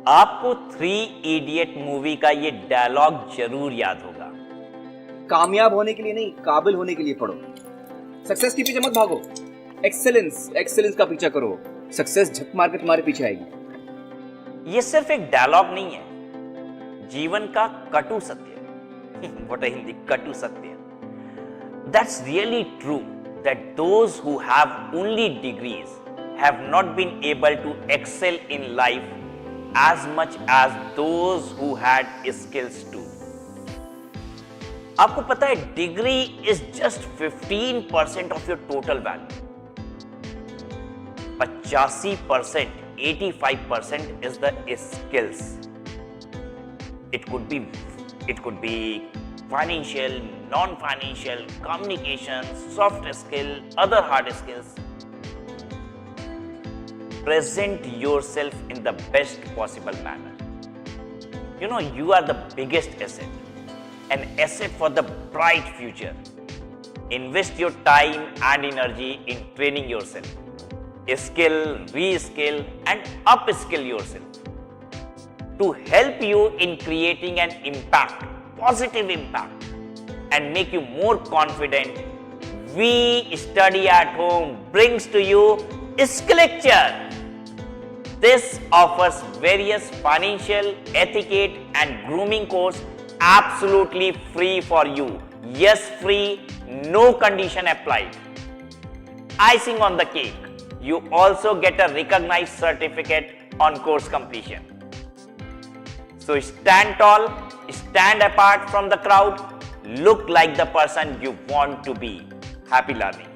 आपको 3 idiot movie का ये डायलॉग जरूर याद होगा। कामयाब होने के लिए नहीं, काबिल होने के लिए पढ़ो। सक्सेस के पीछे मत भागो, एक्सेलेंस का पीछा करो। सक्सेस झक मार के तुम्हारे पीछे आएगी। ये सिर्फ एक डायलॉग नहीं है, जीवन का कटु सत्य। व्हाट है हिंदी कटु सत्य। That's really true that those who have only degrees have not been able to excel in life as much as those who had skills too. आपको पता है degree is just 15% of your total value. 85%, 85% is the skills. It could be financial, non-financial, communication, soft skill, other hard skills. Present yourself in the best possible manner. You know, you are the biggest asset, an asset for the bright future. Invest your time and energy in training yourself. Skill, reskill, and upskill yourself to help you in creating an impact, positive impact, and make you more confident. We Study at Home brings to you Skillecture. This offers various financial, etiquette and grooming course absolutely free for you. Yes, free, no condition applied. Icing on the cake, you also get a recognized certificate on course completion. So stand tall, stand apart from the crowd, look like the person you want to be. Happy learning.